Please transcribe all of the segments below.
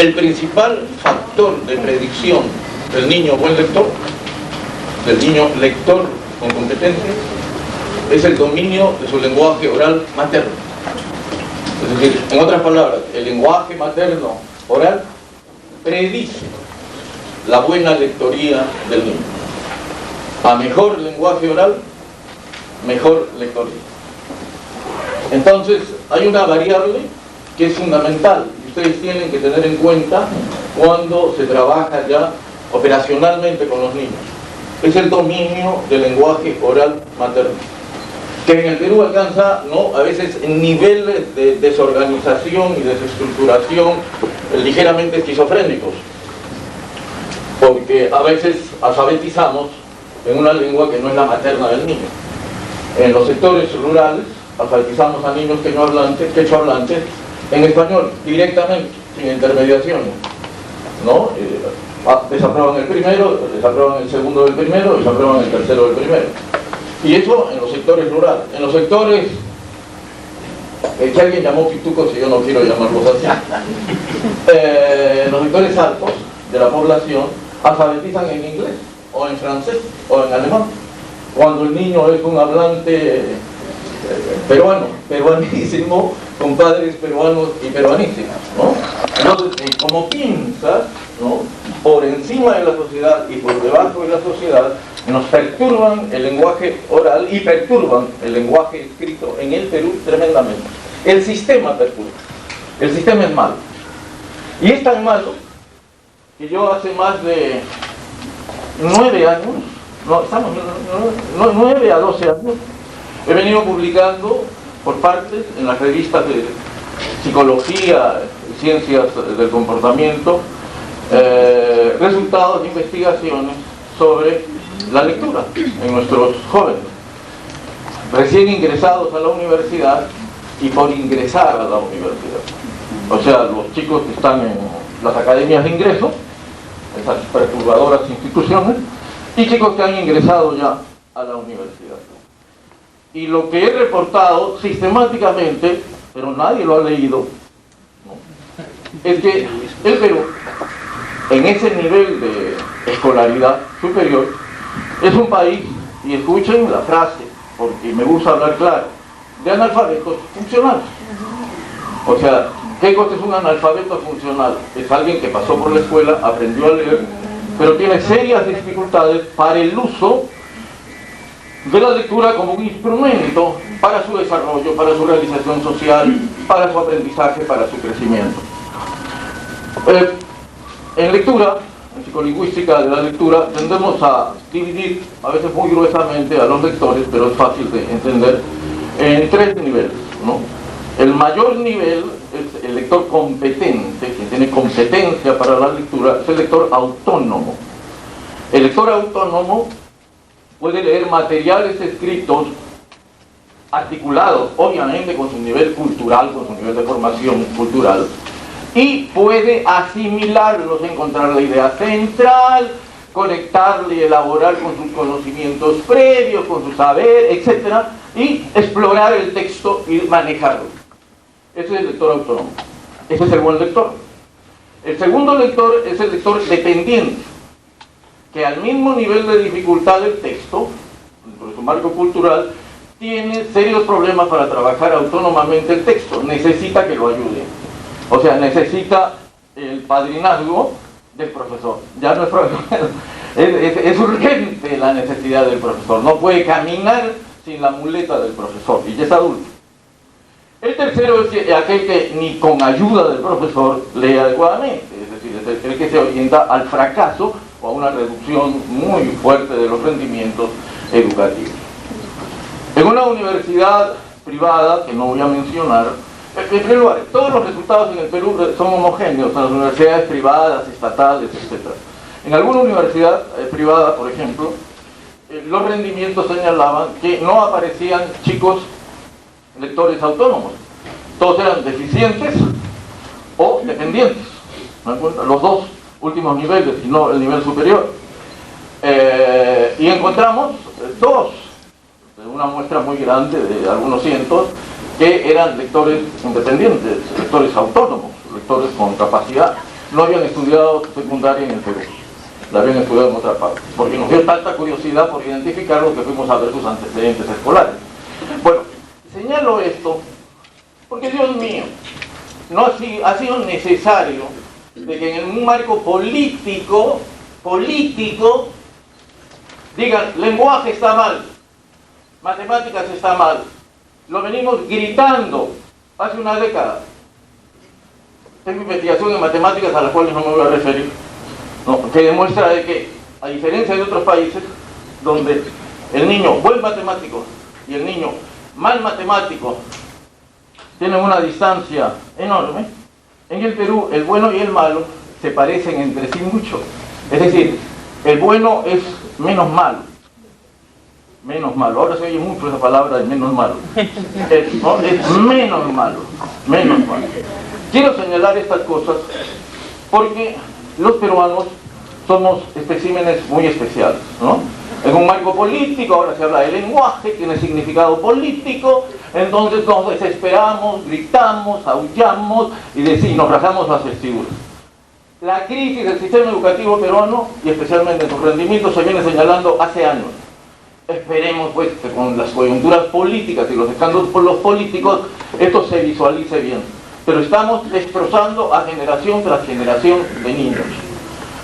El principal factor de predicción del niño buen lector, del niño lector con competencia, es el dominio de su lenguaje oral materno. Es decir, en otras palabras, el lenguaje materno oral predice la buena lectoría del niño. A mejor lenguaje oral, mejor lectoría. Entonces, hay una variable que es fundamental, que ustedes tienen que tener en cuenta cuando se trabaja ya operacionalmente con los niños. Es el dominio del lenguaje oral materno, que en el Perú alcanza, ¿no?, a veces niveles de desorganización y desestructuración ligeramente esquizofrénicos, porque a veces alfabetizamos en una lengua que no es la materna del niño. En los sectores rurales alfabetizamos a niños quechohablantes en español, directamente, sin intermediaciones, ¿no? Desaprueban el primero, desaprueban el segundo del primero, desaprueban el tercero del primero. Y eso en los sectores rurales. En los sectores que alguien llamó pitucos y yo no quiero llamarlos así, en los sectores altos de la población alfabetizan en inglés, o en francés, o en alemán, cuando el niño es un hablante peruano, peruanísimo, con padres peruanos y peruanísimas, ¿no? Entonces, como pinzas, ¿no?, por encima de la sociedad y por debajo de la sociedad, nos perturban el lenguaje oral y perturban el lenguaje escrito en el Perú tremendamente. El sistema perturba, el sistema es malo. Y es tan malo que yo hace más de 9 años, 9 a 12 años, he venido publicando por partes en las revistas de psicología, ciencias del comportamiento, resultados de investigaciones sobre la lectura en nuestros jóvenes, recién ingresados a la universidad y por ingresar a la universidad. O sea, los chicos que están en las academias de ingreso, esas perturbadoras instituciones, y chicos que han ingresado ya a la universidad. Y lo que he reportado sistemáticamente, pero nadie lo ha leído, ¿no?, es que el Perú, en ese nivel de escolaridad superior, es un país, y escuchen la frase, porque me gusta hablar claro, de analfabetos funcionales. O sea, ¿qué cosa es un analfabeto funcional? Es alguien que pasó por la escuela, aprendió a leer, pero tiene serias dificultades para el uso de la lectura como un instrumento para su desarrollo, para su realización social, para su aprendizaje, para su crecimiento. En lectura, en psicolingüística de la lectura, tendemos a dividir, a veces muy gruesamente, a los lectores, pero es fácil de entender, en 3 niveles, ¿no? El mayor nivel es el lector competente, que tiene competencia para la lectura, es el lector autónomo. El lector autónomo puede leer materiales escritos articulados, obviamente con su nivel cultural, con su nivel de formación cultural, y puede asimilarlos, encontrar la idea central, conectarle y elaborar con sus conocimientos previos, con su saber, etc., y explorar el texto y manejarlo. Ese es el lector autónomo. Ese es el buen lector. El segundo lector es el lector dependiente, que al mismo nivel de dificultad del texto, dentro de su marco cultural, tiene serios problemas para trabajar autónomamente el texto. Necesita que lo ayude. O sea, necesita el padrinazgo del profesor. Ya no es profesor. Es urgente la necesidad del profesor. No puede caminar sin la muleta del profesor. Y ya es adulto. El tercero es aquel que ni con ayuda del profesor lee adecuadamente. Es decir, es el que se orienta al fracaso o a una reducción muy fuerte de los rendimientos educativos. En una universidad privada, que no voy a mencionar, en primer lugar, todos los resultados en el Perú son homogéneos en las universidades privadas, estatales, etc. En alguna universidad privada, por ejemplo, los rendimientos señalaban que no aparecían chicos lectores autónomos. Todos eran deficientes o dependientes. Los dos últimos niveles, y no el nivel superior. Y encontramos 2, de una muestra muy grande de algunos cientos, que eran lectores independientes, lectores autónomos, lectores con capacidad. no habían estudiado secundaria en el Perú, la habían estudiado en otra parte, porque nos dio tanta curiosidad por identificarlo que fuimos a ver sus antecedentes escolares. Bueno, señalo esto porque, Dios mío, no ha sido necesario de que en un marco político digan, lenguaje está mal, matemáticas está mal. Lo venimos gritando hace una década. Tengo investigación en matemáticas a las cuales no me voy a referir, ¿no? Que demuestra de que, a diferencia de otros países, donde el niño buen matemático y el niño mal matemático tienen una distancia enorme, en el Perú el bueno y el malo se parecen entre sí mucho. Es decir, el bueno es menos malo. Menos malo. Ahora se oye mucho esa palabra de menos malo. Es menos malo. Menos malo. Quiero señalar estas cosas porque los peruanos somos especímenes muy especiales, ¿no? En un marco político, ahora se habla de lenguaje, tiene significado político, entonces nos desesperamos, gritamos, aullamos y nos rasgamos las vestiduras. La crisis del sistema educativo peruano, y especialmente en su rendimiento, se viene señalando hace años. Esperemos pues que con las coyunturas políticas y los escándalos por los políticos esto se visualice bien. Pero estamos destrozando a generación tras generación de niños.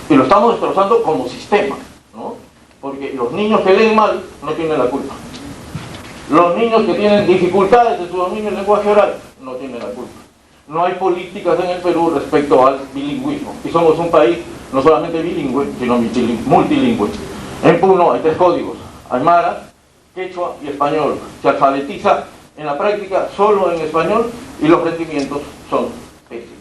Y lo estamos destrozando como sistema, ¿no? Porque los niños que leen mal no tienen la culpa. Los niños que tienen dificultades en su dominio del lenguaje oral no tienen la culpa. No hay políticas en el Perú respecto al bilingüismo. Y somos un país no solamente bilingüe, sino multilingüe. En Puno hay 3 códigos: aymara, quechua y español. Se alfabetiza en la práctica solo en español y los rendimientos son pésimos.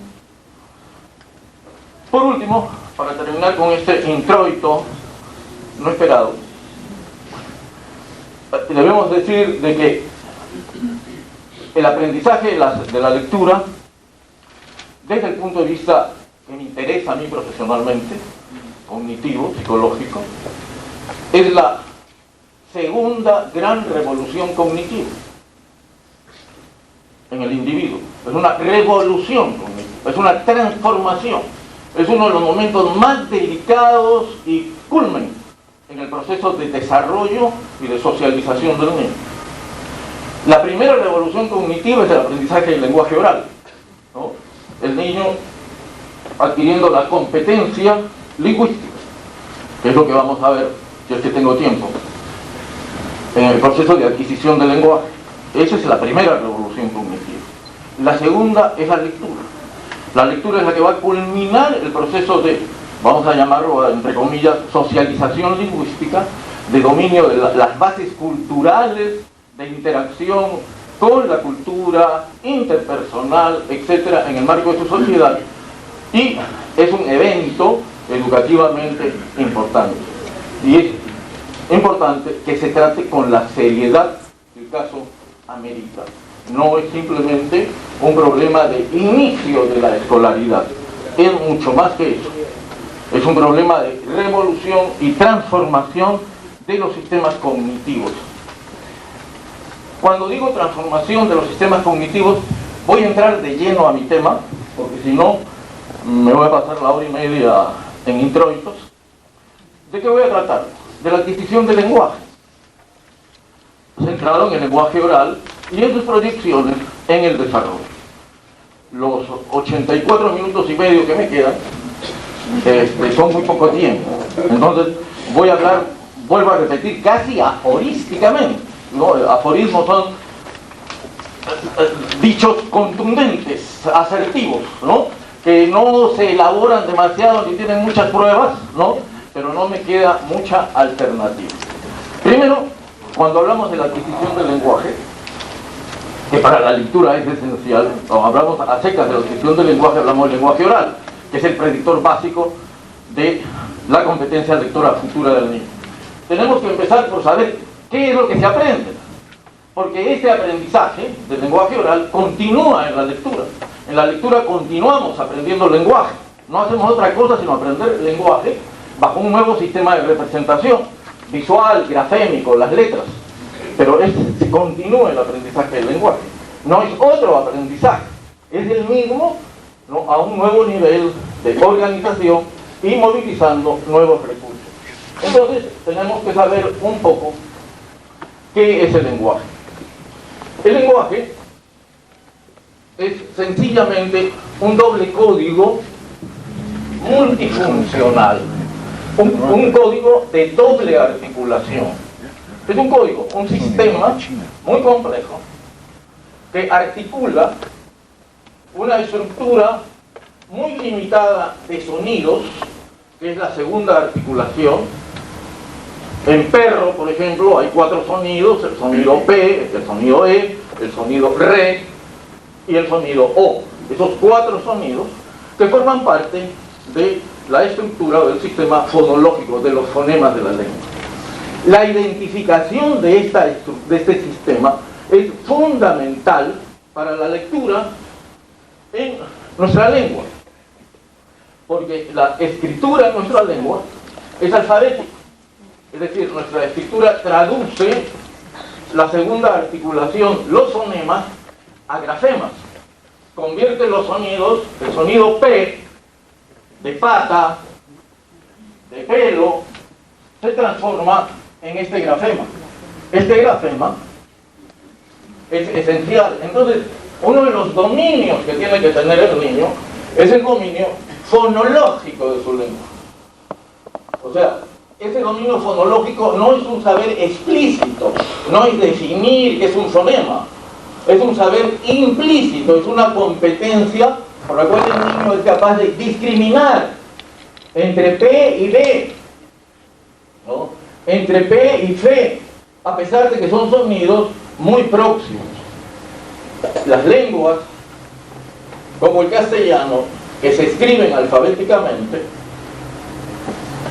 Por último, para terminar con este introito no esperado, debemos decir de que el aprendizaje de la lectura, desde el punto de vista que me interesa a mí profesionalmente, cognitivo, psicológico, es la segunda gran revolución cognitiva en el individuo. Es una revolución cognitiva, es una transformación, es uno de los momentos más delicados y culmen en el proceso de desarrollo y de socialización del niño. La primera revolución cognitiva es el aprendizaje del lenguaje oral, ¿no? El niño adquiriendo la competencia lingüística, que es lo que vamos a ver, si es que tengo tiempo, en el proceso de adquisición del lenguaje. Esa es la primera revolución cognitiva. La segunda es la lectura. La lectura es la que va a culminar el proceso de, vamos a llamarlo entre comillas, socialización lingüística, de dominio de las bases culturales, de interacción con la cultura interpersonal, etcétera, en el marco de su sociedad. Y es un evento educativamente importante. Y es importante que se trate con la seriedad que el caso amerita. No es simplemente un problema de inicio de la escolaridad, es mucho más que eso. Es un problema de revolución y transformación de los sistemas cognitivos. Cuando digo transformación de los sistemas cognitivos, voy a entrar de lleno a mi tema, porque si no, me voy a pasar la hora y media en introitos. ¿De qué voy a tratar? De la adquisición del lenguaje, centrado en el lenguaje oral y en sus proyecciones en el desarrollo. Los 84 minutos y medio que me quedan son muy poco tiempo. Entonces voy a hablar, vuelvo a repetir, casi aforísticamente, ¿no? Aforismos son dichos contundentes, asertivos, ¿no? Que no se elaboran demasiado ni tienen muchas pruebas, ¿no? Pero no me queda mucha alternativa. Primero, cuando hablamos de la adquisición del lenguaje, que para la lectura es esencial, o hablamos a secas de la adquisición del lenguaje, hablamos del lenguaje oral, que es el predictor básico de la competencia lectora futura del niño. Tenemos que empezar por saber qué es lo que se aprende, porque este aprendizaje del lenguaje oral continúa en la lectura. En la lectura continuamos aprendiendo lenguaje, no hacemos otra cosa sino aprender lenguaje bajo un nuevo sistema de representación, visual, grafémico, las letras. Pero continúa el aprendizaje del lenguaje. No es otro aprendizaje, es el mismo, ¿no?, a un nuevo nivel de organización y movilizando nuevos recursos. Entonces tenemos que saber un poco qué es el lenguaje. El lenguaje es sencillamente un doble código multifuncional, un código de doble articulación. Es un código, un sistema muy complejo que articula una estructura muy limitada de sonidos, que es la segunda articulación. En perro, por ejemplo, hay 4 sonidos: el sonido P, el sonido E, el sonido RE y el sonido O. Esos 4 sonidos que forman parte de la estructura del sistema fonológico, de los fonemas de la lengua. La identificación de este sistema es fundamental para la lectura en nuestra lengua, porque la escritura en nuestra lengua es alfabética, es decir, nuestra escritura traduce la segunda articulación, los fonemas, a grafemas, convierte los sonidos, el sonido P, de pata, de pelo, se transforma en este grafema. Este grafema es esencial. Entonces, uno de los dominios que tiene que tener el niño es el dominio fonológico de su lengua. O sea, ese dominio fonológico no es un saber explícito, no es definir qué es un fonema, es un saber implícito, es una competencia por la cual el niño es capaz de discriminar entre P y B, ¿no?, entre P y F, a pesar de que son sonidos muy próximos. Las lenguas, como el castellano, que se escriben alfabéticamente,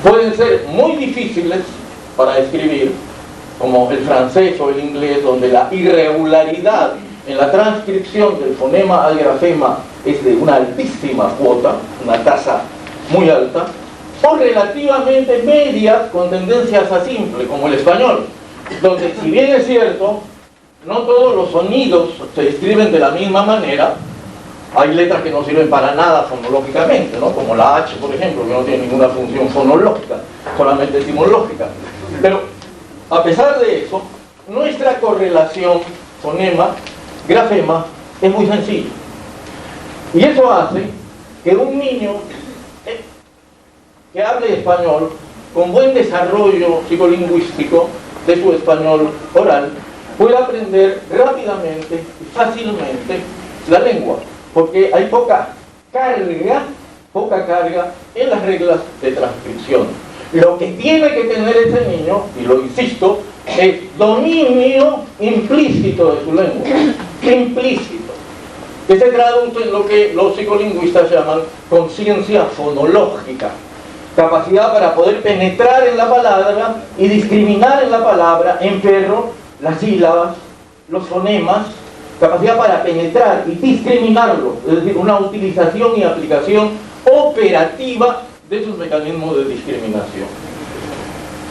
pueden ser muy difíciles para escribir, como el francés o el inglés, donde la irregularidad en la transcripción del fonema al grafema es de una altísima cuota, una tasa muy alta, o relativamente medias con tendencias a simple, como el español, donde, si bien es cierto, no todos los sonidos se escriben de la misma manera. Hay letras que no sirven para nada fonológicamente, ¿no?, como la H, por ejemplo, que no tiene ninguna función fonológica, solamente etimológica. Pero, a pesar de eso, nuestra correlación fonema-grafema es muy sencilla. Y eso hace que un niño que hable español, con buen desarrollo psicolingüístico de su español oral, pueda aprender rápidamente y fácilmente la lengua, porque hay poca carga en las reglas de transcripción. Lo que tiene que tener ese niño, y lo insisto, es dominio implícito de su lengua, implícito, que se traduce en lo que los psicolingüistas llaman conciencia fonológica, capacidad para poder penetrar en la palabra y discriminar en la palabra, en perro, las sílabas, los fonemas, capacidad para penetrar y discriminarlo, es decir, una utilización y aplicación operativa de sus mecanismos de discriminación.